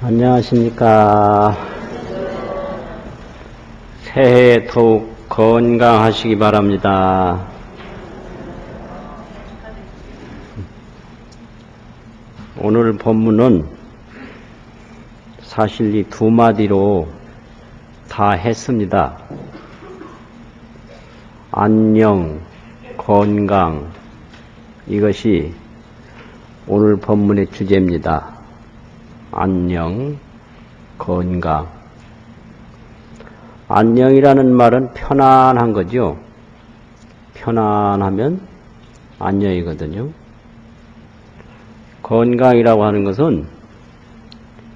안녕하십니까. 새해 더욱 건강하시기 바랍니다. 오늘 본문은 사실 이 두 마디로 다 했습니다. 안녕, 건강, 이것이 오늘 본문의 주제입니다. 안녕, 건강. 안녕이라는 말은 편안한 거죠. 편안하면 안녕이거든요. 건강이라고 하는 것은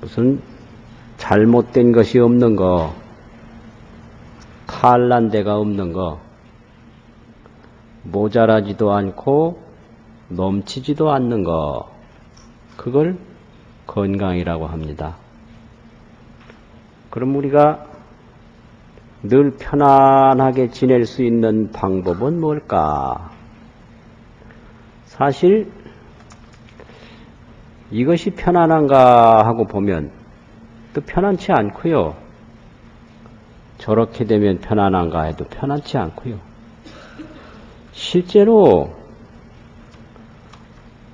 무슨 잘못된 것이 없는 거, 탈난 데가 없는 거, 모자라지도 않고 넘치지도 않는 거, 그걸 건강이라고 합니다. 그럼 우리가 늘 편안하게 지낼 수 있는 방법은 뭘까? 사실 이것이 편안한가 하고 보면 또 편안치 않고요. 저렇게 되면 편안한가 해도 편안치 않고요. 실제로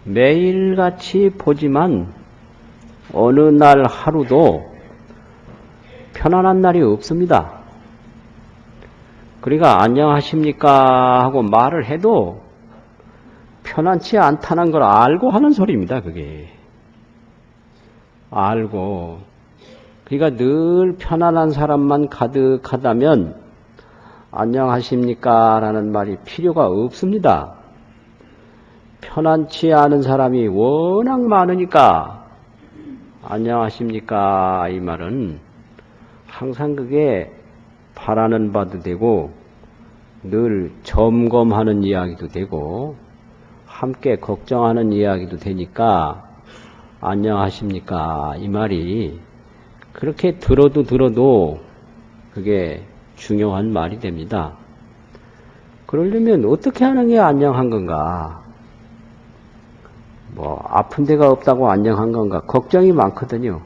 매일같이 보지만 어느 날 하루도 편안한 날이 없습니다. 그러니까 안녕하십니까 하고 말을 해도 편안치 않다는 걸 알고 하는 소리입니다. 그게 알고, 그러니까 늘 편안한 사람만 가득하다면 안녕하십니까 라는 말이 필요가 없습니다. 편안치 않은 사람이 워낙 많으니까 안녕하십니까 이 말은 항상 그게 바라는 바도 되고 늘 점검하는 이야기도 되고 함께 걱정하는 이야기도 되니까 안녕하십니까 이 말이 그렇게 들어도 그게 중요한 말이 됩니다. 그러려면 어떻게 하는 게 안녕한 건가? 뭐 아픈 데가 없다고 안녕한 건가? 걱정이 많거든요.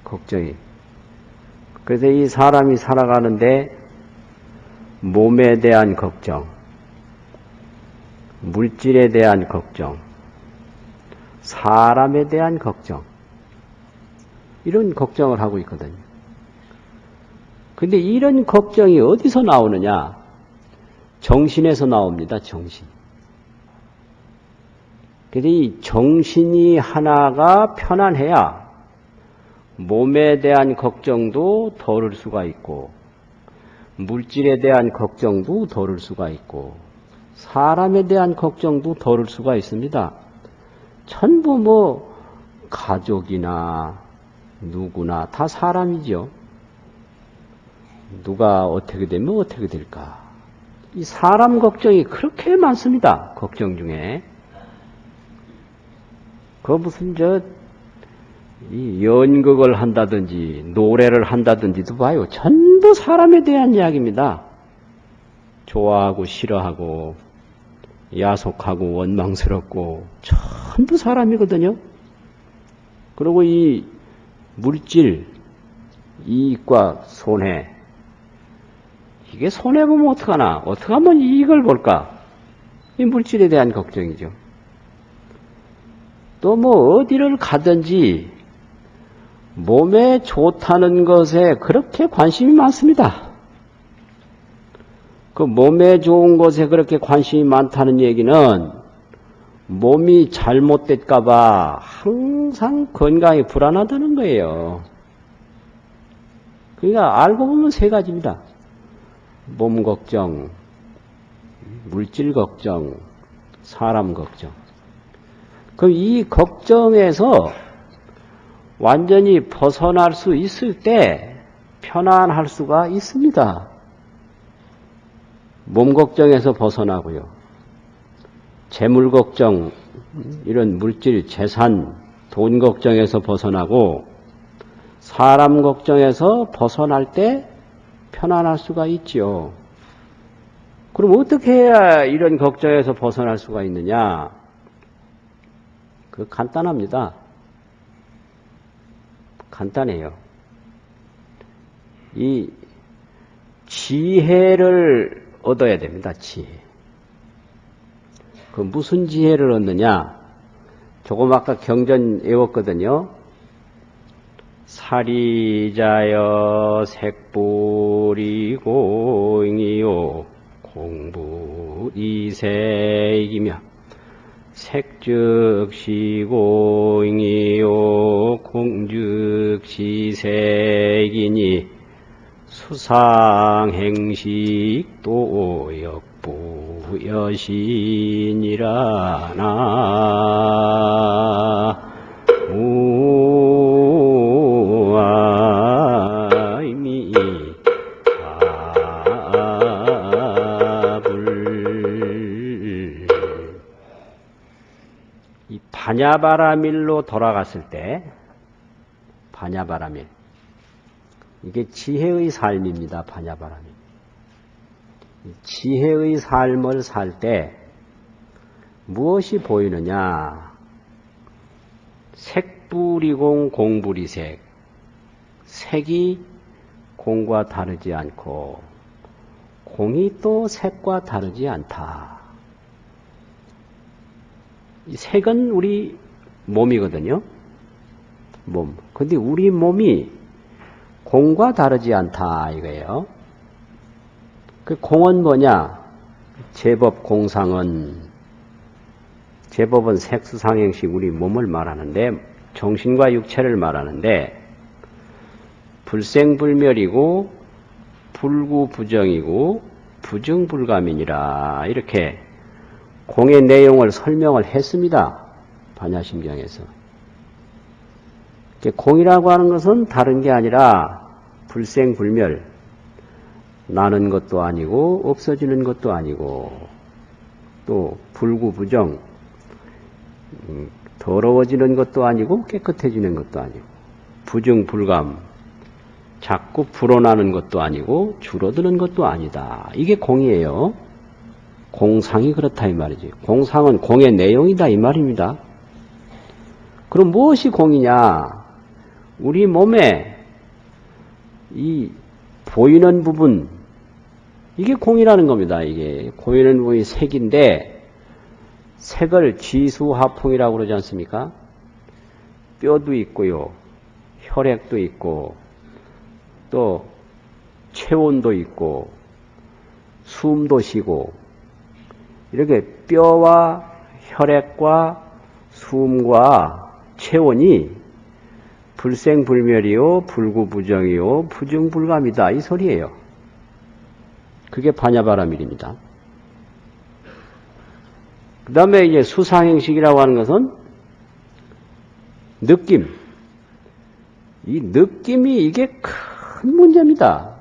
걱정이. 그래서 이 사람이 살아가는데 몸에 대한 걱정, 물질에 대한 걱정, 사람에 대한 걱정, 이런 걱정을 하고 있거든요. 근데 이런 걱정이 어디서 나오느냐? 정신에서 나옵니다. 정신. 그래서 이 정신이 하나가 편안해야 몸에 대한 걱정도 덜을 수가 있고 물질에 대한 걱정도 덜을 수가 있고 사람에 대한 걱정도 덜을 수가 있습니다. 전부 뭐 가족이나 누구나 다 사람이죠. 누가 어떻게 되면 어떻게 될까? 이 사람 걱정이 그렇게 많습니다. 걱정 중에. 그 무슨 이 연극을 한다든지 노래를 한다든지도 봐요. 전부 사람에 대한 이야기입니다. 좋아하고 싫어하고 야속하고 원망스럽고 전부 사람이거든요. 그리고 이 물질, 이익과 손해, 이게 손해보면 어떡하나? 어떻게 하면 이익을 볼까? 이 물질에 대한 걱정이죠. 또 뭐 어디를 가든지 몸에 좋다는 것에 그렇게 관심이 많습니다. 그 몸에 좋은 것에 그렇게 관심이 많다는 얘기는 몸이 잘못될까봐 항상 건강이 불안하다는 거예요. 그러니까 알고 보면 세 가지입니다. 몸 걱정, 물질 걱정, 사람 걱정. 그럼 이 걱정에서 완전히 벗어날 수 있을 때 편안할 수가 있습니다. 몸 걱정에서 벗어나고요. 재물 걱정, 이런 물질, 재산, 돈 걱정에서 벗어나고 사람 걱정에서 벗어날 때 편안할 수가 있죠. 그럼 어떻게 해야 이런 걱정에서 벗어날 수가 있느냐? 그 간단합니다. 간단해요. 이 지혜를 얻어야 됩니다. 지혜. 그 무슨 지혜를 얻느냐? 조금 아까 경전 외웠거든요. 사리자여 색불이공이요 공불이색이며 색즉시공이요 공즉시색이니 수상행식도 역부여신이라 나 반야바라밀로 돌아갔을 때, 반야바라밀. 이게 지혜의 삶입니다. 반야바라밀. 지혜의 삶을 살 때 무엇이 보이느냐? 색불이공 공불이색. 색이 공과 다르지 않고 공이 또 색과 다르지 않다. 이 색은 우리 몸이거든요. 몸. 근데 우리 몸이 공과 다르지 않다 이거예요. 그 공은 뭐냐? 제법 공상은, 제법은 색수상행식 우리 몸을 말하는데, 정신과 육체를 말하는데, 불생불멸이고 불구부정이고 부증불감이니라 이렇게 공의 내용을 설명을 했습니다. 반야심경에서. 공이라고 하는 것은 다른 게 아니라 불생불멸, 나는 것도 아니고 없어지는 것도 아니고 또 불구부정, 더러워지는 것도 아니고 깨끗해지는 것도 아니고 부증불감, 자꾸 불어나는 것도 아니고 줄어드는 것도 아니다. 이게 공이에요. 공상이 그렇다 이 말이지. 공상은 공의 내용이다 이 말입니다. 그럼 무엇이 공이냐? 우리 몸에 이 보이는 부분, 이게 공이라는 겁니다. 이게 보이는 부분이 색인데, 색을 지수화풍이라고 그러지 않습니까? 뼈도 있고요, 혈액도 있고, 또 체온도 있고, 숨도 쉬고, 이렇게 뼈와 혈액과 숨과 체온이 불생불멸이요, 불구부정이요, 부증불감이다 이 소리예요. 그게 반야바라밀입니다. 그 다음에 이제 수상행식이라고 하는 것은 느낌. 이 느낌이 이게 큰 문제입니다.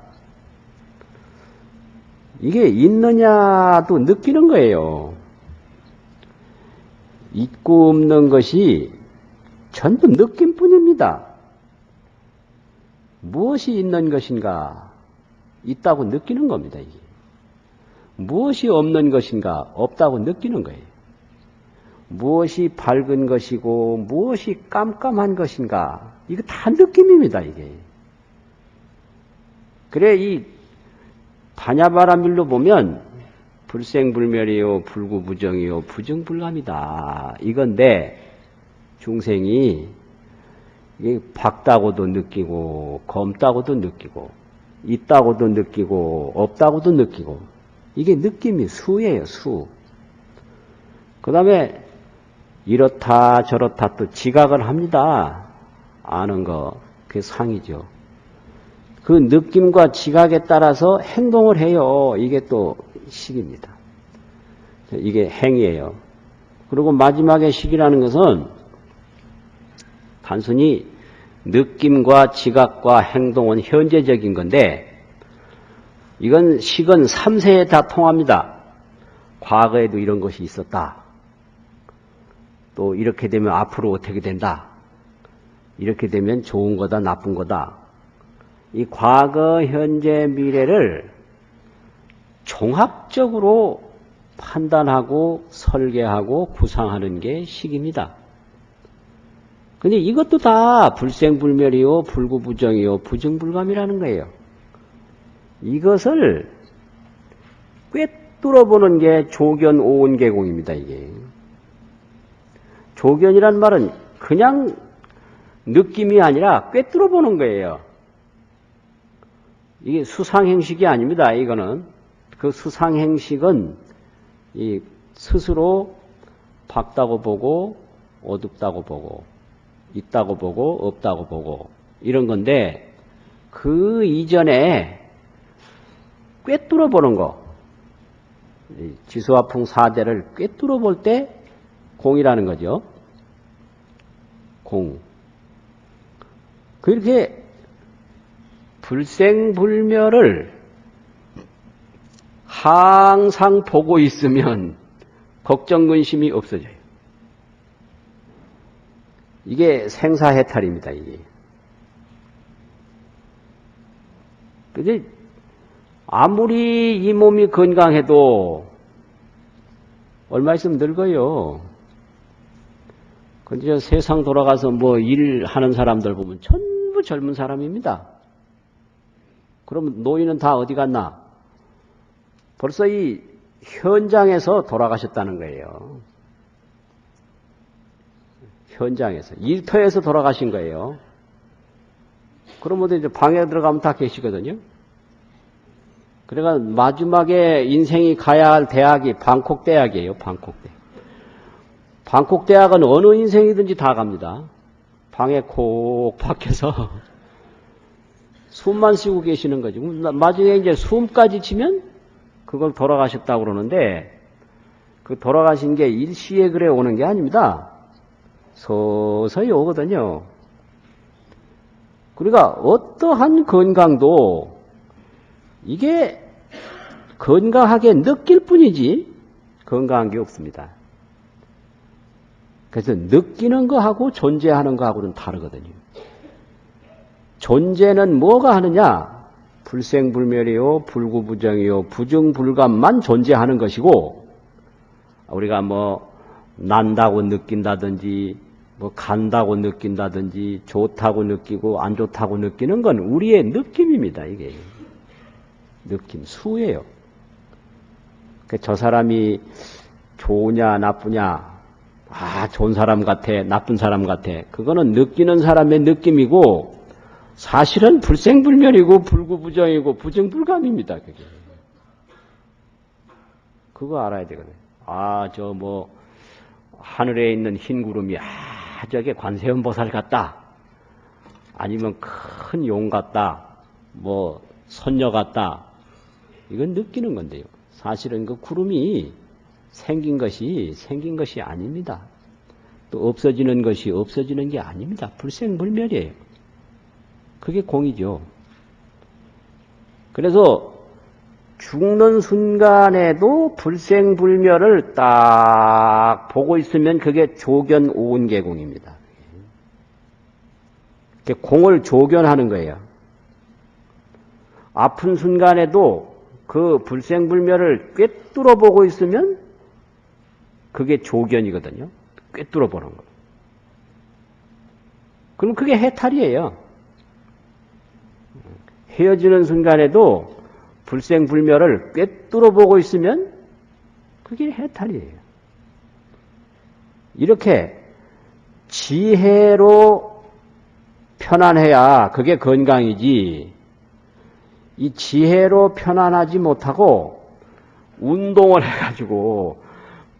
이게 있느냐도 느끼는 거예요. 있고 없는 것이 전부 느낌뿐입니다. 무엇이 있는 것인가? 있다고 느끼는 겁니다. 이게. 무엇이 없는 것인가? 없다고 느끼는 거예요. 무엇이 밝은 것이고 무엇이 깜깜한 것인가? 이거 다 느낌입니다. 이게. 그래 이 반야바라밀로 보면 불생불멸이요, 불구부정이요, 부증불감이다 이건데 중생이 이게 밝다고도 느끼고 검다고도 느끼고 있다고도 느끼고 없다고도 느끼고 이게 느낌이 수예요. 수. 그 다음에 이렇다 저렇다 또 지각을 합니다. 아는 거 그게 상이죠. 그 느낌과 지각에 따라서 행동을 해요. 이게 또 식입니다. 이게 행이에요. 그리고 마지막에 식이라는 것은 단순히 느낌과 지각과 행동은 현재적인 건데 이건 식은 3세에 다 통합니다. 과거에도 이런 것이 있었다. 또 이렇게 되면 앞으로 어떻게 된다. 이렇게 되면 좋은 거다 나쁜 거다. 이 과거, 현재, 미래를 종합적으로 판단하고 설계하고 구상하는 게 식입니다. 근데 이것도 다 불생불멸이요, 불구부정이요, 부정불감이라는 거예요. 이것을 꿰뚫어보는 게 조견 오온계공입니다, 이게. 조견이란 말은 그냥 느낌이 아니라 꿰뚫어보는 거예요. 이게 수상행식이 아닙니다, 이거는. 그 수상행식은 이 스스로 밝다고 보고, 어둡다고 보고, 있다고 보고, 없다고 보고, 이런 건데, 그 이전에 꿰뚫어 보는 거, 지수화풍 4대를 꿰뚫어 볼 때 공이라는 거죠. 공. 그렇게 불생불멸을 항상 보고 있으면 걱정, 근심이 없어져요. 이게 생사해탈입니다, 이게. 근데 아무리 이 몸이 건강해도 얼마 있으면 늙어요. 근데 세상 돌아가서 뭐 일하는 사람들 보면 전부 젊은 사람입니다. 그러면 노인은 다 어디 갔나? 벌써 이 현장에서 돌아가셨다는 거예요. 현장에서. 일터에서 돌아가신 거예요. 그러면 이제 방에 들어가면 다 계시거든요. 그러니까 마지막에 인생이 가야 할 대학이 방콕 대학이에요. 방콕 대학. 방콕 대학은 어느 인생이든지 다 갑니다. 방에 콕 박혀서 숨만 쉬고 계시는 거죠. 나중에 이제 숨까지 치면 그걸 돌아가셨다고 그러는데 그 돌아가신 게 일시에 그래 오는 게 아닙니다. 서서히 오거든요. 그러니까 어떠한 건강도 이게 건강하게 느낄 뿐이지 건강한 게 없습니다. 그래서 느끼는 거하고 존재하는 거하고는 다르거든요. 존재는 뭐가 하느냐? 불생불멸이요, 불구부정이요, 부정불감만 존재하는 것이고 우리가 뭐 난다고 느낀다든지 뭐 간다고 느낀다든지 좋다고 느끼고 안 좋다고 느끼는 건 우리의 느낌입니다. 이게 느낌, 수예요. 저 사람이 좋으냐 나쁘냐, 아 좋은 사람 같아 나쁜 사람 같아, 그거는 느끼는 사람의 느낌이고 사실은 불생불멸이고 불구부정이고 부정불감입니다. 그게. 그거 알아야 되거든요. 아 저 뭐 하늘에 있는 흰 구름이 저게 관세음 보살 같다, 아니면 큰 용 같다, 뭐 선녀 같다, 이건 느끼는 건데요. 사실은 그 구름이 생긴 것이 아닙니다. 또 없어지는 것이 없어지는 게 아닙니다. 불생불멸이에요. 그게 공이죠. 그래서 죽는 순간에도 불생불멸을 딱 보고 있으면 그게 조견 오은계공입니다. 공을 조견하는 거예요. 아픈 순간에도 그 불생불멸을 꿰뚫어 보고 있으면 그게 조견이거든요. 꿰뚫어 보는 거. 그럼 그게 해탈이에요. 헤어지는 순간에도 불생불멸을 꿰뚫어 보고 있으면 그게 해탈이에요. 이렇게 지혜로 편안해야 그게 건강이지, 이 지혜로 편안하지 못하고 운동을 해가지고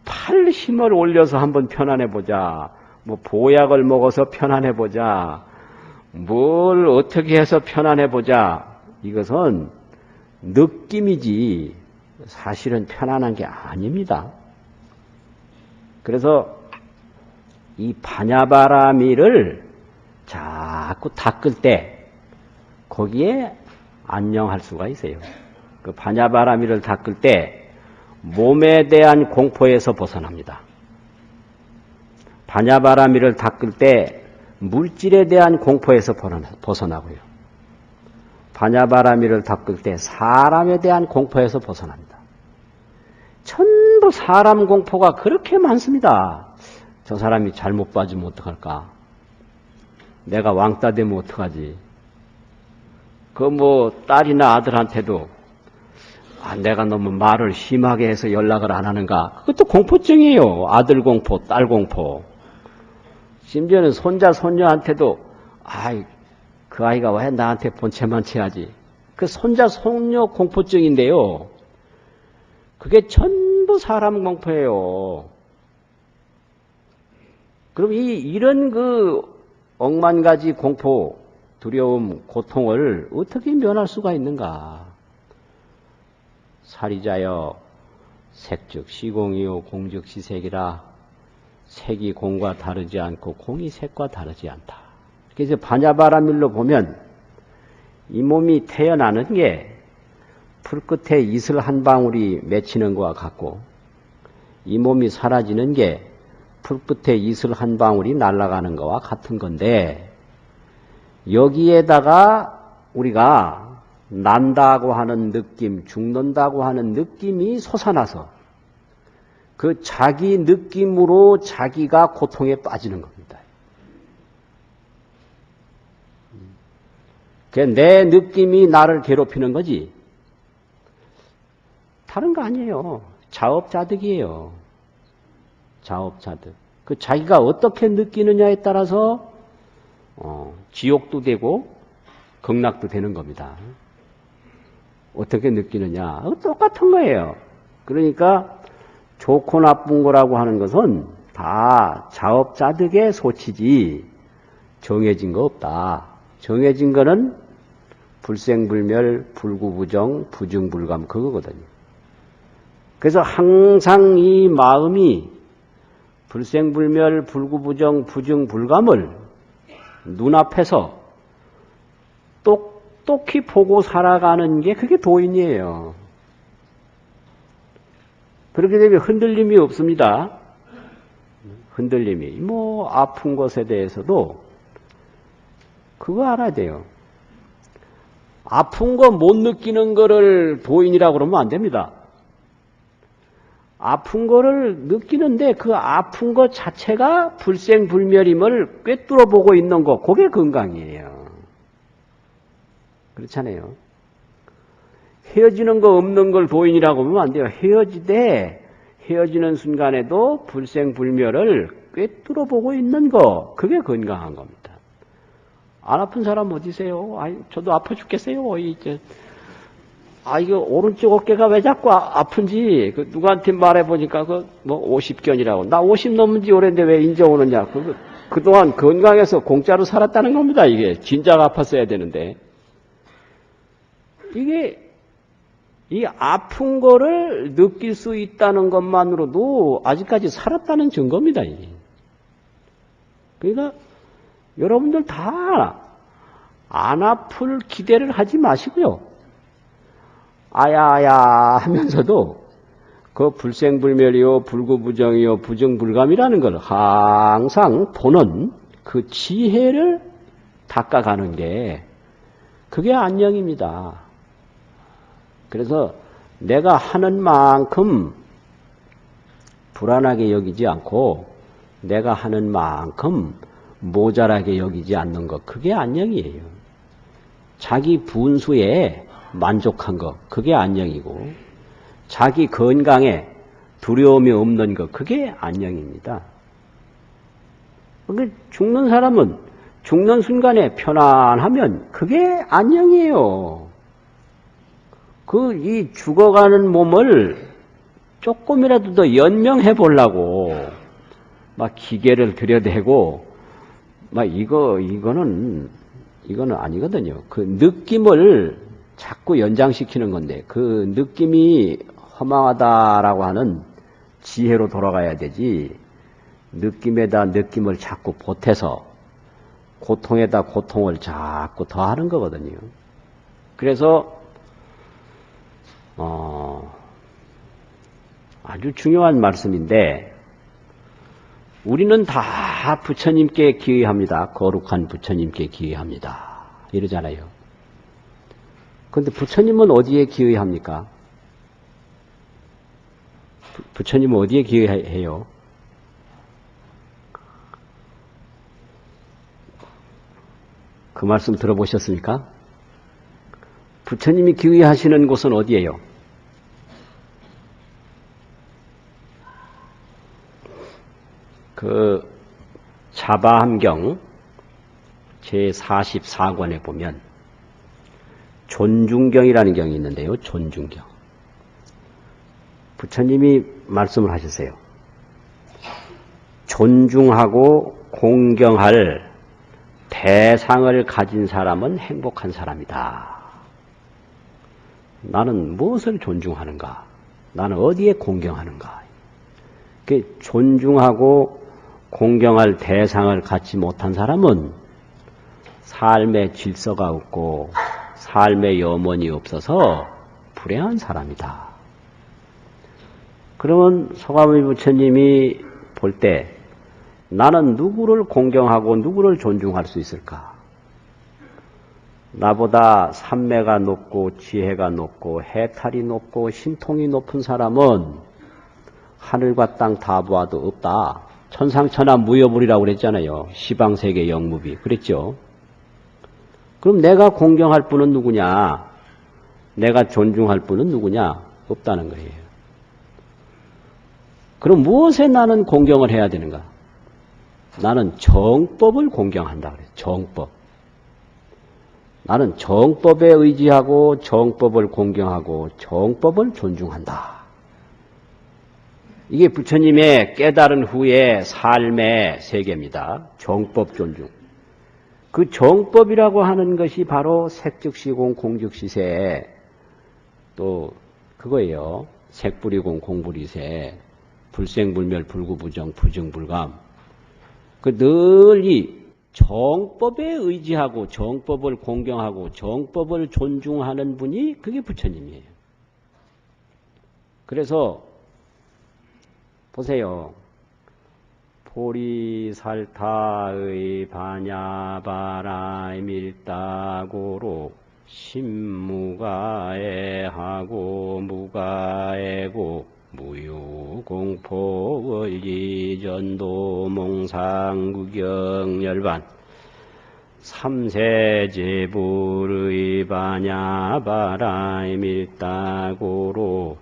팔 힘을 올려서 한번 편안해보자, 뭐 보약을 먹어서 편안해보자, 뭘 어떻게 해서 편안해보자, 이것은 느낌이지 사실은 편안한 게 아닙니다. 그래서 이 반야바라미를 자꾸 닦을 때 거기에 안녕할 수가 있어요. 그 반야바라미를 닦을 때 몸에 대한 공포에서 벗어납니다. 반야바라미를 닦을 때 물질에 대한 공포에서 벗어나고요. 반야바라미를 닦을 때 사람에 대한 공포에서 벗어납니다. 전부 사람 공포가 그렇게 많습니다. 저 사람이 잘못 봐주면 어떡할까? 내가 왕따 되면 어떡하지? 그 뭐 딸이나 아들한테도 내가 너무 말을 심하게 해서 연락을 안 하는가? 그것도 공포증이에요. 아들 공포, 딸 공포. 심지어는 손자, 손녀한테도 그 아이가 왜 나한테 본체만 채하지? 그 손자, 손녀 공포증인데요. 그게 전부 사람 공포예요. 그럼 이런 그 억만 가지 공포, 두려움, 고통을 어떻게 면할 수가 있는가? 사리자여 색즉 시공이요 공즉 시색이라. 색이 공과 다르지 않고 공이 색과 다르지 않다. 그래서 반야바라밀로 보면 이 몸이 태어나는 게 풀 끝에 이슬 한 방울이 맺히는 것과 같고, 이 몸이 사라지는 게 풀 끝에 이슬 한 방울이 날아가는 것과 같은 건데, 여기에다가 우리가 난다고 하는 느낌, 죽는다고 하는 느낌이 솟아나서 그 자기 느낌으로 자기가 고통에 빠지는 겁니다. 내 느낌이 나를 괴롭히는 거지 다른 거 아니에요. 자업자득이에요. 자업자득. 그 자기가 어떻게 느끼느냐에 따라서 지옥도 되고 극락도 되는 겁니다. 어떻게 느끼느냐 똑같은 거예요. 그러니까 좋고 나쁜 거라고 하는 것은 다 자업자득의 소치지 정해진 거 없다. 정해진 거는 불생불멸, 불구부정, 부증불감 그거거든요. 그래서 항상 이 마음이 불생불멸, 불구부정, 부증불감을 눈앞에서 똑똑히 보고 살아가는 게 그게 도인이에요. 그렇게 되면 흔들림이 없습니다. 흔들림이. 아픈 것에 대해서도 그거 알아야 돼요. 아픈 거 못 느끼는 거를 도인이라고 그러면 안 됩니다. 아픈 거를 느끼는데 그 아픈 것 자체가 불생불멸임을 꿰뚫어 보고 있는 거, 그게 건강이에요. 그렇잖아요. 헤어지는 거 없는 걸 도인이라고 하면 안 돼요. 헤어지되 헤어지는 순간에도 불생불멸을 꿰뚫어 보고 있는 거, 그게 건강한 겁니다. 안 아픈 사람 어디세요? 저도 아파 죽겠어요. 이거 오른쪽 어깨가 왜 자꾸 아픈지 누구한테 말해보니까 50견이라고. 나 50 넘은 지 오래인데 왜 인제 오느냐. 그동안 건강해서 공짜로 살았다는 겁니다. 이게 진작 아팠어야 되는데. 이게 이 아픈 거를 느낄 수 있다는 것만으로도 아직까지 살았다는 증거입니다. 이게. 그러니까 여러분들 다 안 아플 기대를 하지 마시고요. 아야아야 하면서도 그 불생불멸이요, 불구부정이요, 부정불감이라는 걸 항상 보는 그 지혜를 닦아가는 게 그게 안녕입니다. 그래서 내가 하는 만큼 불안하게 여기지 않고 내가 하는 만큼 모자라게 여기지 않는 것, 그게 안녕이에요. 자기 분수에 만족한 것, 그게 안녕이고 자기 건강에 두려움이 없는 것, 그게 안녕입니다. 죽는 사람은 죽는 순간에 편안하면 그게 안녕이에요. 이 죽어가는 몸을 조금이라도 더 연명해 보려고 막 기계를 들여대고 이거는 아니거든요. 그 느낌을 자꾸 연장시키는 건데 그 느낌이 허망하다라고 하는 지혜로 돌아가야 되지, 느낌에다 느낌을 자꾸 보태서 고통에다 고통을 자꾸 더하는 거거든요. 그래서 아주 중요한 말씀인데, 우리는 다 부처님께 기회합니다. 거룩한 부처님께 기회합니다. 이러잖아요. 그런데 부처님은 어디에 기회합니까? 부처님은 어디에 기회해요? 그 말씀 들어보셨습니까? 부처님이 기의하시는 곳은 어디예요? 그 자바함경 제44권에 보면 존중경이라는 경이 있는데요. 존중경. 부처님이 말씀을 하셨어요. 존중하고 공경할 대상을 가진 사람은 행복한 사람이다. 나는 무엇을 존중하는가? 나는 어디에 공경하는가? 존중하고 공경할 대상을 갖지 못한 사람은 삶의 질서가 없고 삶의 염원이 없어서 불행한 사람이다. 그러면 서가모니 부처님이 볼 때 나는 누구를 공경하고 누구를 존중할 수 있을까? 나보다 삼매가 높고 지혜가 높고 해탈이 높고 신통이 높은 사람은 하늘과 땅 다 보아도 없다. 천상천하 무여불이라고 그랬잖아요. 시방세계 영무비. 그랬죠. 그럼 내가 공경할 분은 누구냐? 내가 존중할 분은 누구냐? 없다는 거예요. 그럼 무엇에 나는 공경을 해야 되는가? 나는 정법을 공경한다 그래요. 정법. 나는 정법에 의지하고 정법을 공경하고 정법을 존중한다. 이게 부처님의 깨달은 후의 삶의 세계입니다. 정법 존중. 그 정법이라고 하는 것이 바로 색즉시공 공즉시세 또 그거예요. 색불이공 공불이세 불생불멸 불구부정 부정불감. 그 늘 이 정법에 의지하고 정법을 공경하고 정법을 존중하는 분이 그게 부처님이에요. 그래서 보세요. 보리살타의 반야바라의 밀다고로 신무가애하고 무가애고 무유공포 원리전도 몽상구경열반 삼세제불의 반야바라의 밀다고로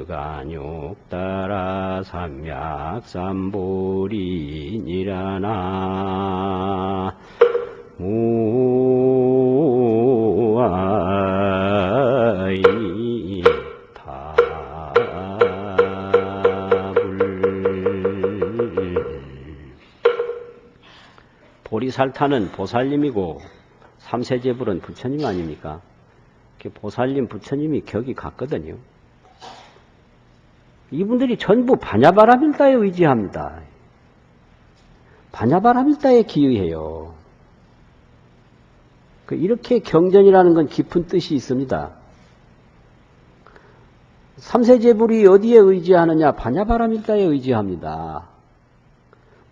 득안욕따라 삼약삼보리니라나 무아이 보리살타는 보살님이고 삼세제불은 부처님 아닙니까? 보살님 부처님이 격이 같거든요. 이분들이 전부 반야바라밀다에 의지합니다. 반야바라밀다에 기의해요. 이렇게 경전이라는 건 깊은 뜻이 있습니다. 삼세제불이 어디에 의지하느냐? 반야바라밀다에 의지합니다.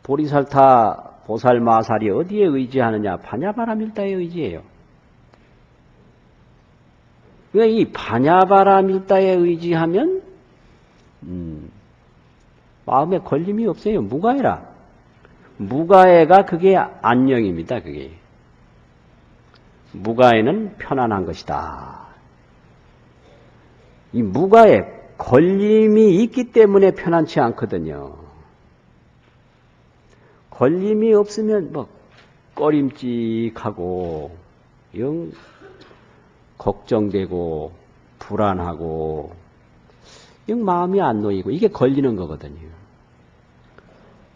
보리살타 보살마살이 어디에 의지하느냐? 반야바라밀다에 의지해요. 왜 이 반야바라밀다에 의지하면 마음에 걸림이 없어요. 무가해라. 무가해가 그게 안녕입니다. 그게. 무가해는 편안한 것이다. 이 무가해 걸림이 있기 때문에 편안치 않거든요. 걸림이 없으면 뭐 꺼림칙하고 영 걱정되고 불안하고 영 마음이 안 놓이고 이게 걸리는 거거든요.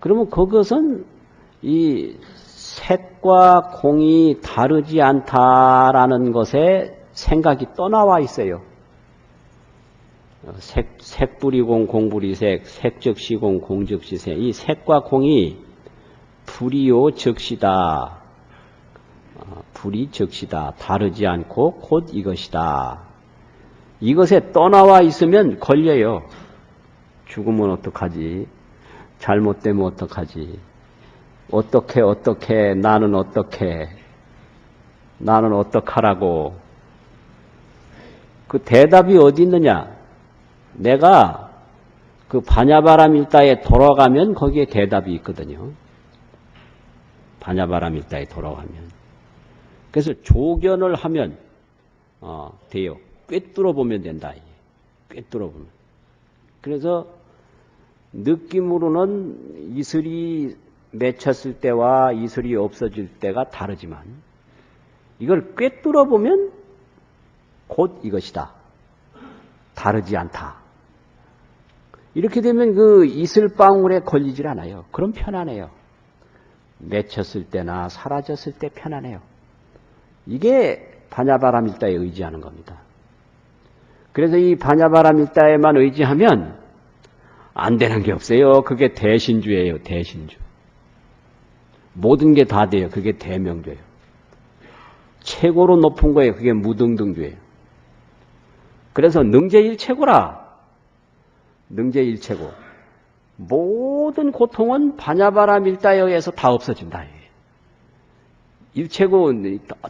그러면 그것은 이 색과 공이 다르지 않다라는 것에 생각이 떠나와 있어요. 색불이공 공불이색, 색즉시공 공즉시색. 이 색과 공이 불이요 즉시다. 불이 즉시다. 다르지 않고 곧 이것이다. 이것에 떠나와 있으면 걸려요. 죽으면 어떡하지? 잘못되면 어떡하지? 어떻게 나는 어떻게 나는 어떡하라고. 그 대답이 어디 있느냐? 내가 그 반야바라밀다에 돌아가면 거기에 대답이 있거든요. 반야바라밀다에 돌아가면. 그래서 조견을 하면 돼요. 꿰뚫어 보면 된다. 꿰뚫어 보면. 그래서 느낌으로는 이슬이 맺혔을 때와 이슬이 없어질 때가 다르지만 이걸 꿰뚫어 보면 곧 이것이다. 다르지 않다. 이렇게 되면 그 이슬방울에 걸리질 않아요. 그럼 편안해요. 맺혔을 때나 사라졌을 때 편안해요. 이게 반야바라밀다에 의지하는 겁니다. 그래서 이 반야바라밀다에만 의지하면 안 되는 게 없어요. 그게 대신주예요. 대신주. 모든 게 다 돼요. 그게 대명주예요. 최고로 높은 거예요. 그게 무등등주예요. 그래서 능제일체고라. 능제일체고. 모든 고통은 반야바라밀다에 의해서 다 없어진다. 일체고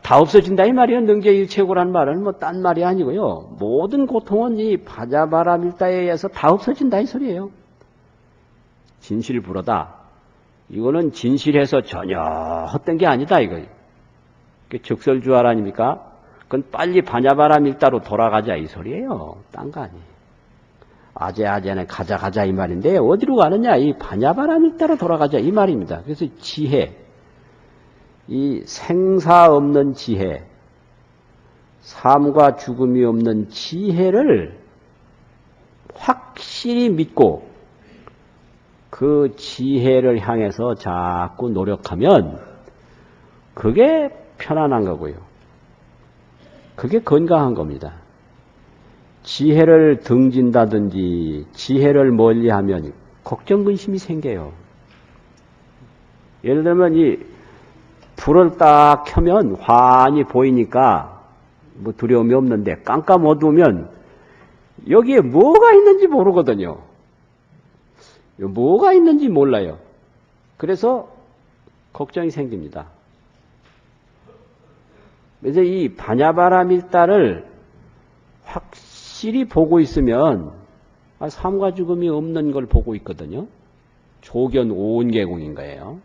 다 없어진다 이 말이에요. 능제일체고란 말은 뭐 딴 말이 아니고요. 모든 고통은 이 반야바라밀다에 의해서 다 없어진다 이 소리예요. 진실불허다. 이거는 진실해서 전혀 헛된 게 아니다 이거. 적설주알 아닙니까? 그건 빨리 반야바라밀다로 돌아가자 이 소리예요. 딴 거 아니에요. 아재아재네 가자 이 말인데 어디로 가느냐? 이 반야바라밀다로 돌아가자 이 말입니다. 그래서 지혜, 이 생사 없는 지혜, 삶과 죽음이 없는 지혜를 확실히 믿고 그 지혜를 향해서 자꾸 노력하면 그게 편안한 거고요. 그게 건강한 겁니다. 지혜를 등진다든지 지혜를 멀리하면 걱정 근심이 생겨요. 예를 들면 이 불을 딱 켜면 환히 보이니까 뭐 두려움이 없는데 깜깜 어두우면 여기에 뭐가 있는지 모르거든요. 뭐가 있는지 몰라요. 그래서 걱정이 생깁니다. 그래서 이 반야바라밀다를 확실히 보고 있으면 삶과 죽음이 없는 걸 보고 있거든요. 조견 오은계공인 거예요.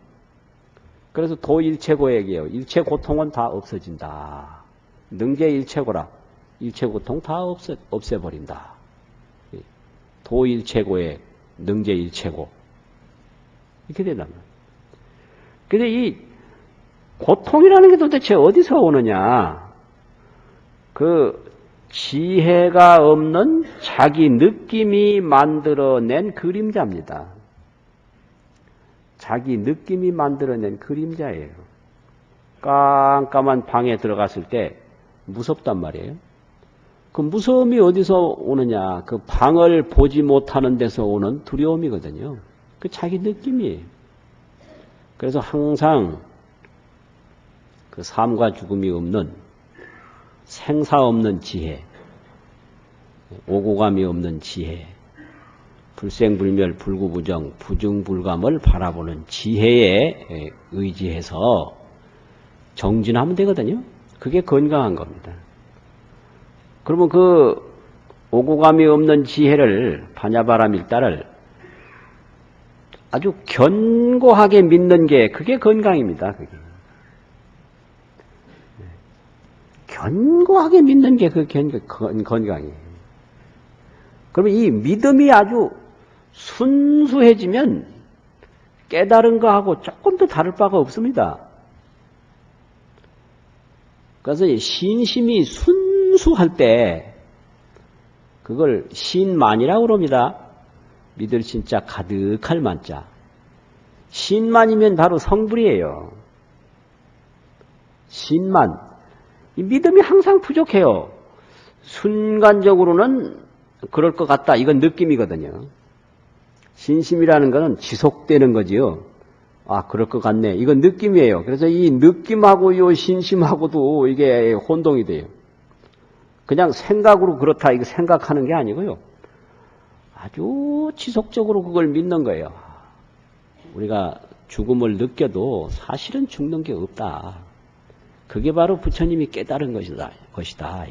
그래서 도일체고에게요. 일체 고통은 다 없어진다. 능제일체고라. 일체 고통 다 없애버린다. 도일체고에 능제일체고. 이렇게 된단 말이에요. 근데 이 고통이라는 게 도대체 어디서 오느냐? 그 지혜가 없는 자기 느낌이 만들어낸 그림자입니다. 자기 느낌이 만들어낸 그림자예요. 깜깜한 방에 들어갔을 때 무섭단 말이에요. 그 무서움이 어디서 오느냐? 그 방을 보지 못하는 데서 오는 두려움이거든요. 그 자기 느낌이에요. 그래서 항상 그 삶과 죽음이 없는 생사 없는 지혜, 오고감이 없는 지혜, 불생불멸 불구부정 부중불감을 바라보는 지혜에 의지해서 정진하면 되거든요. 그게 건강한 겁니다. 그러면 그 오고감이 없는 지혜를 반야바라밀다를 아주 견고하게 믿는 게 그게 건강입니다. 그게. 견고하게 믿는 게 그 건강이에요. 그러면 이 믿음이 아주 순수해지면 깨달은 거하고 조금 더 다를 바가 없습니다. 그래서 신심이 순수할 때 그걸 신만이라고 그럽니다. 믿을 신자 가득할 만자. 신만이면 바로 성불이에요. 신만. 이 믿음이 항상 부족해요. 순간적으로는 그럴 것 같다. 이건 느낌이거든요. 신심이라는 것은 지속되는 거지요. 아, 그럴 것 같네. 이건 느낌이에요. 그래서 이 느낌하고 이 신심하고도 이게 혼동이 돼요. 그냥 생각으로 그렇다. 이거 생각하는 게 아니고요. 아주 지속적으로 그걸 믿는 거예요. 우리가 죽음을 느껴도 사실은 죽는 게 없다. 그게 바로 부처님이 깨달은 것이다.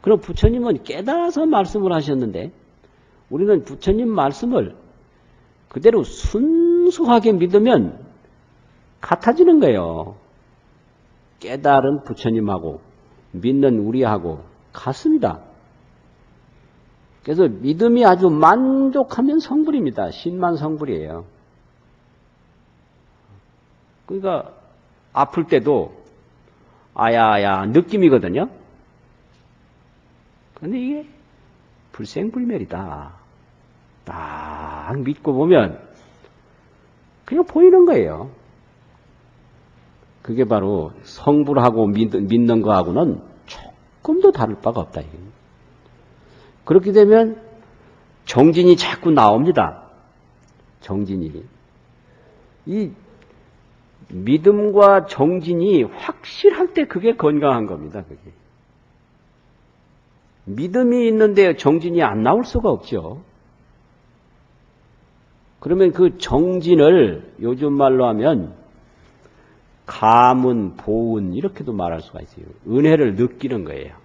그럼 부처님은 깨달아서 말씀을 하셨는데 우리는 부처님 말씀을 그대로 순수하게 믿으면 같아지는 거예요. 깨달은 부처님하고 믿는 우리하고 같습니다. 그래서 믿음이 아주 만족하면 성불입니다. 신만성불이에요. 그러니까 아플 때도 아야야 느낌이거든요. 그런데 이게 불생불멸이다. 딱 믿고 보면 그냥 보이는 거예요. 그게 바로 성불하고 믿는 거하고는 조금도 다를 바가 없다. 그렇게 되면 정진이 자꾸 나옵니다. 정진이. 이 믿음과 정진이 확실할 때 그게 건강한 겁니다. 그게. 믿음이 있는데 정진이 안 나올 수가 없죠. 그러면 그 정진을 요즘 말로 하면 가문, 보은 이렇게도 말할 수가 있어요. 은혜를 느끼는 거예요.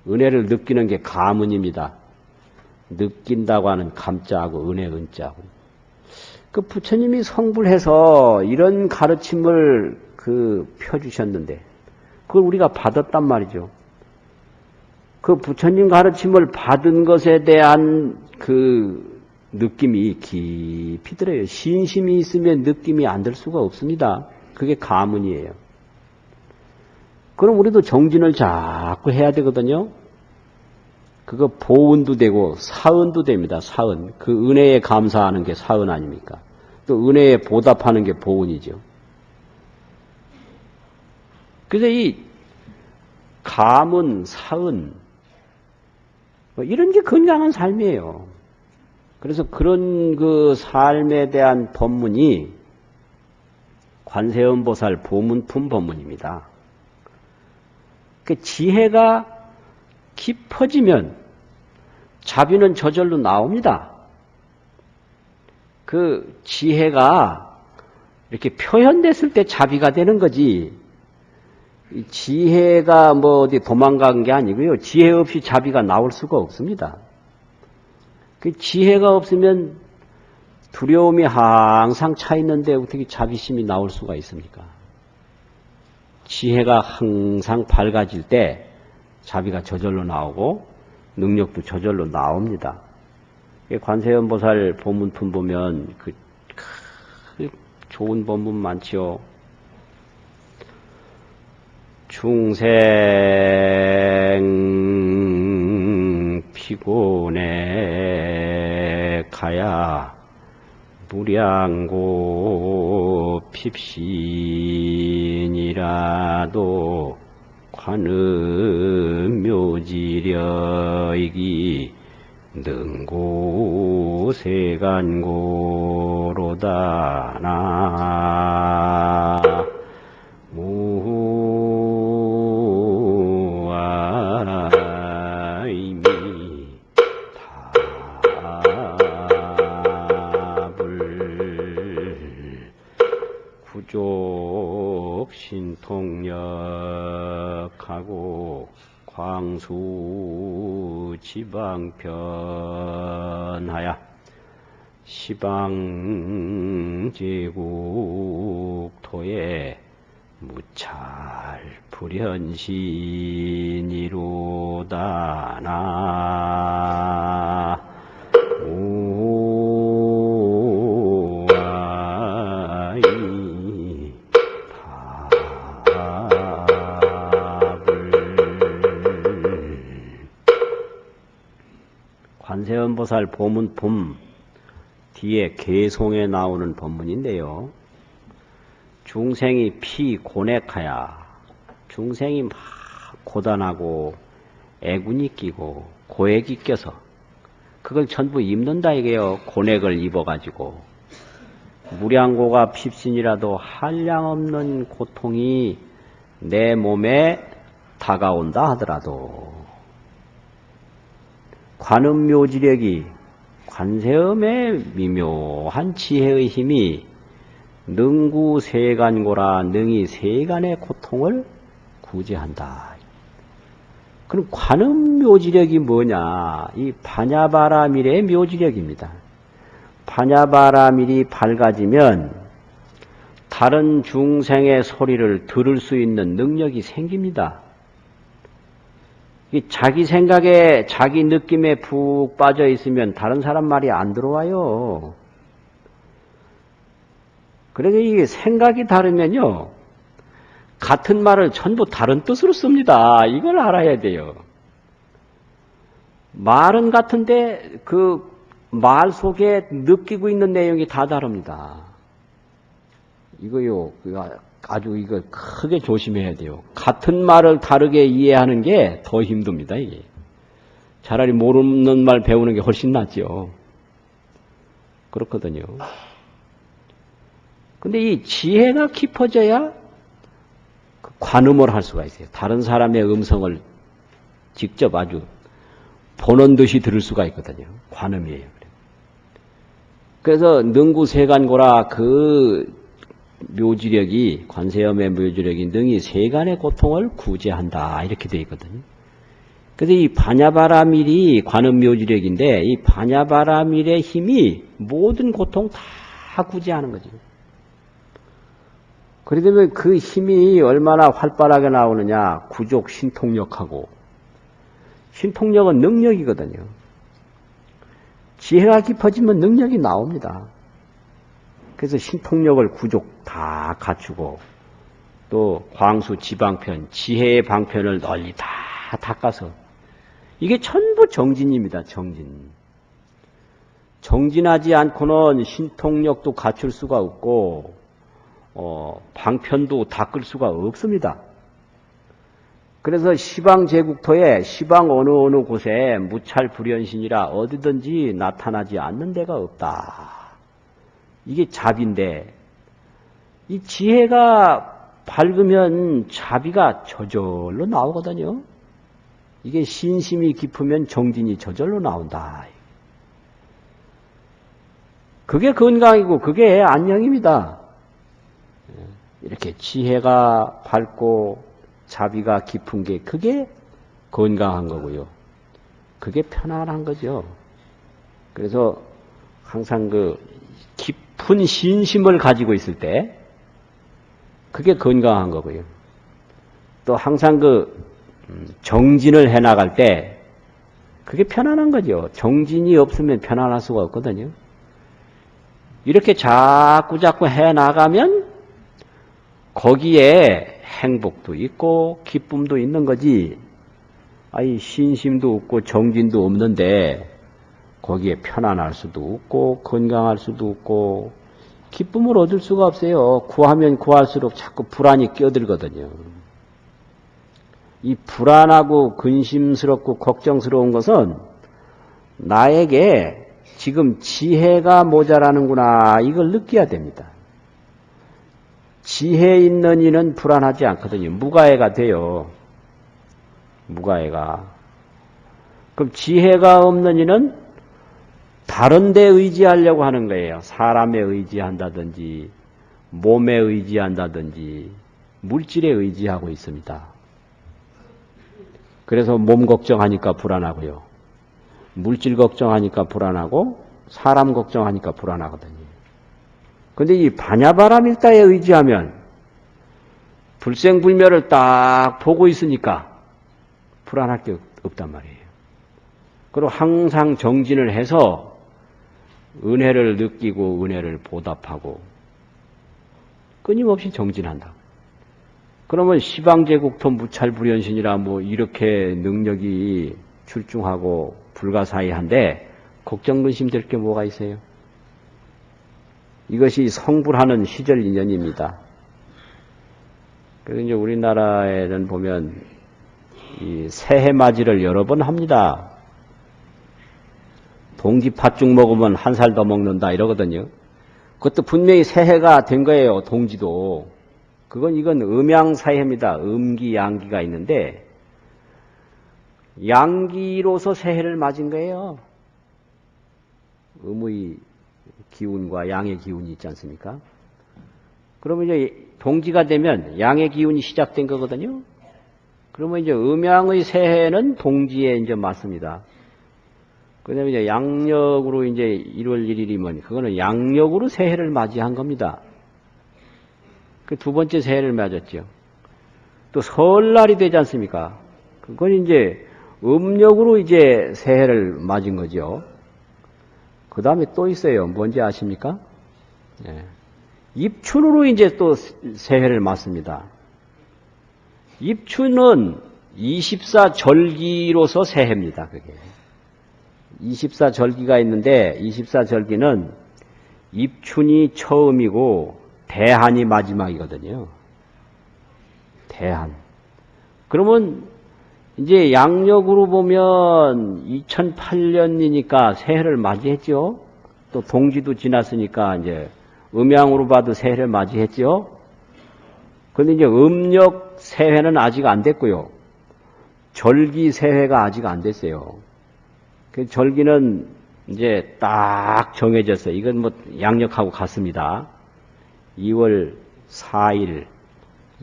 은혜를 느끼는 게 가문입니다. 느낀다고 하는 감자하고 은혜 은자하고. 그 부처님이 성불해서 이런 가르침을 펴주셨는데 그걸 우리가 받았단 말이죠. 그 부처님 가르침을 받은 것에 대한 그 느낌이 깊이 들어요. 신심이 있으면 느낌이 안 들 수가 없습니다. 그게 가문이에요. 그럼 우리도 정진을 자꾸 해야 되거든요. 그거 보은도 되고 사은도 됩니다. 사은. 그 은혜에 감사하는 게 사은 아닙니까? 또 은혜에 보답하는 게 보은이죠. 그래서 이 가문, 사은 이런 게 건강한 삶이에요. 그래서 그런 그 삶에 대한 법문이 관세음보살 보문품 법문입니다. 그 지혜가 깊어지면 자비는 저절로 나옵니다. 그 지혜가 이렇게 표현됐을 때 자비가 되는 거지. 지혜가 뭐 어디 도망간 게 아니고요. 지혜 없이 자비가 나올 수가 없습니다. 그 지혜가 없으면 두려움이 항상 차 있는데 어떻게 자비심이 나올 수가 있습니까? 지혜가 항상 밝아질 때 자비가 저절로 나오고 능력도 저절로 나옵니다. 관세음보살 법문품 보면 그 좋은 법문 많지요. 중생 피곤해 가야 무량고 핍신이라도 관음 묘지려이기 능고세간고로다 나 무아이미 답을 구족 신통력하고 광수 지방편하야 시방제국토에 무찰 불현신이로다 나 우아이 답을 관세음보살 보문품 뒤에 개송에 나오는 법문인데요. 중생이 피곤액하야 중생이 막 고단하고 애군이 끼고 고액이 껴서 그걸 전부 입는다 이게요. 곤액을 입어가지고 무량고가 핍신이라도 한량없는 고통이 내 몸에 다가온다 하더라도 관음묘지력이 관세음의 미묘한 지혜의 힘이 능구세간고라 능이 세간의 고통을 구제한다. 그럼 관음묘지력이 뭐냐? 이 파냐바라밀의 묘지력입니다. 파냐바라밀이 밝아지면 다른 중생의 소리를 들을 수 있는 능력이 생깁니다. 자기 생각에 자기 느낌에 푹 빠져 있으면 다른 사람 말이 안 들어와요. 그래서 이게 생각이 다르면요, 같은 말을 전부 다른 뜻으로 씁니다. 이걸 알아야 돼요. 말은 같은데 그 말 속에 느끼고 있는 내용이 다 다릅니다. 이거요, 아주 이거 크게 조심해야 돼요. 같은 말을 다르게 이해하는 게 더 힘듭니다, 이게. 차라리 모르는 말 배우는 게 훨씬 낫죠. 그렇거든요. 근데 이 지혜가 깊어져야 관음을 할 수가 있어요. 다른 사람의 음성을 직접 아주 보는 듯이 들을 수가 있거든요. 관음이에요. 그래서 능구세간고라 그 묘지력이, 관세음의 묘지력이 능히 세간의 고통을 구제한다. 이렇게 되어 있거든요. 그래서 이 반야바라밀이 관음묘지력인데, 이 반야바라밀의 힘이 모든 고통 다 구제하는 거죠. 그러면 그 힘이 얼마나 활발하게 나오느냐, 구족 신통력하고, 신통력은 능력이거든요. 지혜가 깊어지면 능력이 나옵니다. 그래서 신통력을 구족 다 갖추고, 또 광수 지방편, 지혜의 방편을 널리 다 닦아서, 이게 전부 정진입니다. 정진. 정진하지 않고는 신통력도 갖출 수가 없고, 방편도 닦을 수가 없습니다. 그래서 시방제국토에 시방 어느 곳에 무찰불연신이라 어디든지 나타나지 않는 데가 없다. 이게 잡인데, 이 지혜가 밝으면 자비가 저절로 나오거든요. 이게 신심이 깊으면 정진이 저절로 나온다. 그게 건강이고 그게 안녕입니다. 이렇게 지혜가 밝고 자비가 깊은 게 그게 건강한 거고요. 그게 편안한 거죠. 그래서 항상 그 깊은 신심을 가지고 있을 때 그게 건강한 거고요. 또 항상 그 정진을 해 나갈 때 그게 편안한 거죠. 정진이 없으면 편안할 수가 없거든요. 이렇게 자꾸 해 나가면 거기에 행복도 있고 기쁨도 있는 거지. 아니 신심도 없고 정진도 없는데 거기에 편안할 수도 없고 건강할 수도 없고 기쁨을 얻을 수가 없어요. 구하면 구할수록 자꾸 불안이 끼어들거든요. 이 불안하고 근심스럽고 걱정스러운 것은 나에게 지금 지혜가 모자라는구나 이걸 느껴야 됩니다. 지혜 있는 이는 불안하지 않거든요. 무가해가 돼요. 무가해가. 그럼 지혜가 없는 이는 다른 데 의지하려고 하는 거예요. 사람에 의지한다든지 몸에 의지한다든지 물질에 의지하고 있습니다. 그래서 몸 걱정하니까 불안하고요. 물질 걱정하니까 불안하고 사람 걱정하니까 불안하거든요. 근데 이 반야바라밀다에 의지하면 불생불멸을 딱 보고 있으니까 불안할 게 없단 말이에요. 그리고 항상 정진을 해서 은혜를 느끼고 은혜를 보답하고 끊임없이 정진한다. 그러면 시방제국토 무찰불연신이라 뭐 이렇게 능력이 출중하고 불가사의한데 걱정 근심될 게 뭐가 있어요? 이것이 성불하는 시절 인연입니다. 그래서 이제 우리나라에는 보면 이 새해맞이를 여러 번 합니다. 동지 팥죽 먹으면 한 살 더 먹는다 이러거든요. 그것도 분명히 새해가 된 거예요. 동지도. 이건 음양사해입니다. 음기, 양기가 있는데 양기로서 새해를 맞은 거예요. 음의 기운과 양의 기운이 있지 않습니까? 그러면 이제 동지가 되면 양의 기운이 시작된 거거든요. 그러면 이제 음양의 새해는 동지에 이제 맞습니다. 그다음에 이제 양력으로 이제 1월 1일이면 그거는 양력으로 새해를 맞이한 겁니다. 그 두 번째 새해를 맞았죠. 또 설날이 되지 않습니까? 그건 이제 음력으로 이제 새해를 맞은 거죠. 그 다음에 또 있어요. 뭔지 아십니까? 예. 입춘으로 이제 또 새해를 맞습니다. 입춘은 24절기로서 새해입니다. 그게 24절기가 있는데 24절기는 입춘이 처음이고 대한이 마지막이거든요. 대한. 그러면 이제 양력으로 보면 2008년이니까 새해를 맞이했죠. 또 동지도 지났으니까 이제 음양으로 봐도 새해를 맞이했죠. 그런데 이제 음력 새해는 아직 안 됐고요. 절기 새해가 아직 안 됐어요. 그 절기는 이제 딱 정해졌어요. 이건 뭐 양력하고 같습니다. 2월 4일,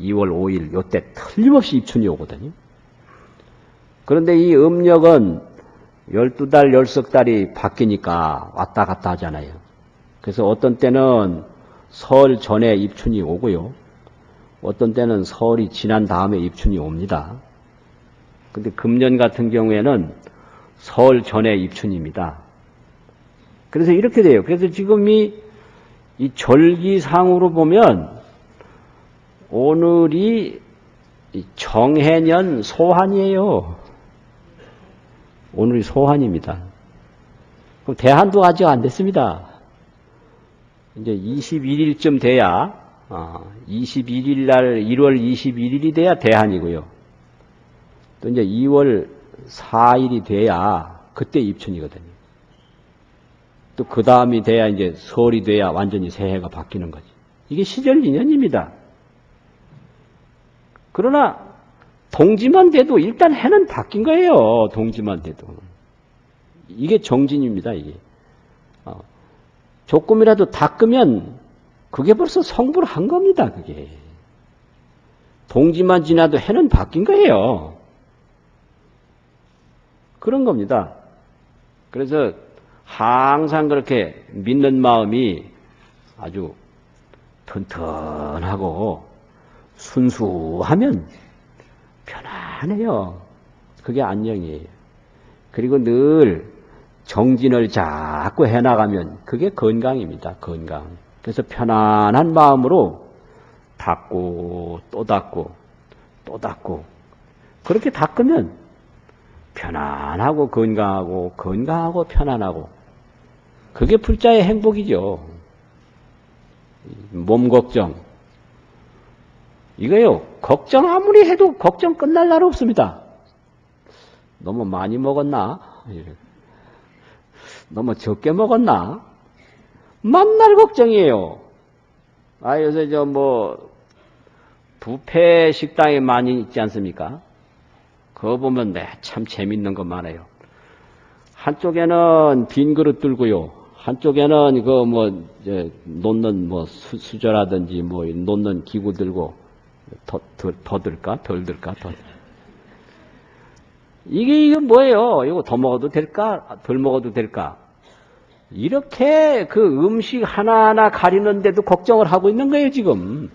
2월 5일 요때 틀림없이 입춘이 오거든요. 그런데 이 음력은 12달, 10달이 바뀌니까 왔다 갔다 하잖아요. 그래서 어떤 때는 설 전에 입춘이 오고요. 어떤 때는 설이 지난 다음에 입춘이 옵니다. 근데 금년 같은 경우에는 설 전에 입춘입니다. 그래서 이렇게 돼요. 그래서 지금 이 절기상으로 보면 오늘이 정해년 소환이에요. 오늘이 소환입니다. 그럼 대한도 아직 안 됐습니다. 이제 21일쯤 돼야 21일 날 1월 21일이 돼야 대한이고요. 또 이제 2월 4일이 돼야 그때 입춘이거든요. 또 그 다음이 돼야 이제 설이 돼야 완전히 새해가 바뀌는 거지. 이게 시절 인연입니다. 그러나 동지만 돼도 일단 해는 바뀐 거예요. 동지만 돼도. 이게 정진입니다. 이게. 조금이라도 닦으면 그게 벌써 성불을 한 겁니다. 그게. 동지만 지나도 해는 바뀐 거예요. 그런 겁니다. 그래서 항상 그렇게 믿는 마음이 아주 튼튼하고 순수하면 편안해요. 그게 안녕이에요. 그리고 늘 정진을 자꾸 해나가면 그게 건강입니다. 건강. 그래서 편안한 마음으로 닦고 또 닦고 또 닦고 그렇게 닦으면 편안하고 건강하고 건강하고 편안하고 그게 불자의 행복이죠. 몸 걱정 이거요. 걱정 아무리 해도 걱정 끝날 날 없습니다. 너무 많이 먹었나? 너무 적게 먹었나? 만날 걱정이에요. 요새 뷔페 식당에 많이 있지 않습니까? 그거 보면 참 재밌는 거 많아요. 한쪽에는 빈 그릇 들고요. 한쪽에는 놓는 수저라든지 놓는 기구 들고 더 들까? 덜 들까? 이게 뭐예요? 이거 더 먹어도 될까? 덜 먹어도 될까? 이렇게 그 음식 하나하나 가리는데도 걱정을 하고 있는 거예요, 지금.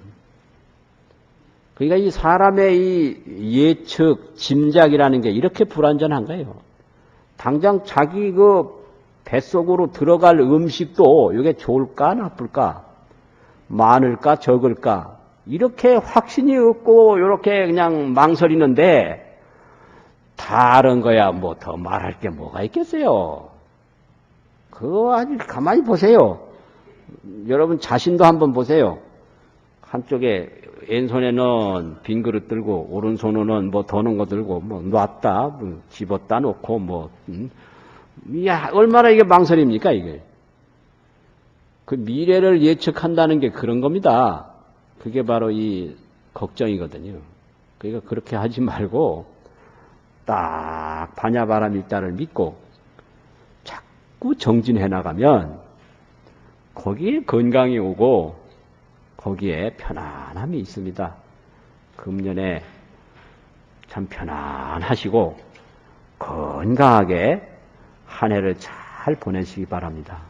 그러니까 이 사람의 이 예측, 짐작이라는 게 이렇게 불완전한 거예요. 당장 자기 뱃속으로 들어갈 음식도 이게 좋을까, 나쁠까? 많을까, 적을까? 이렇게 확신이 없고, 이렇게 그냥 망설이는데, 다른 거야, 더 말할 게 뭐가 있겠어요? 그거 아주 가만히 보세요. 여러분 자신도 한번 보세요. 한쪽에 왼손에는 빈 그릇 들고, 오른손으로는 더는 거 들고, 놨다, 집었다 놓고, 야, 얼마나 이게 망설입니까, 이게? 그 미래를 예측한다는 게 그런 겁니다. 그게 바로 이 걱정이거든요. 그러니까 그렇게 하지 말고, 딱 반야바람 일단을 믿고 자꾸 정진해 나가면 거기에 건강이 오고 거기에 편안함이 있습니다. 금년에 참 편안하시고 건강하게 한 해를 잘 보내시기 바랍니다.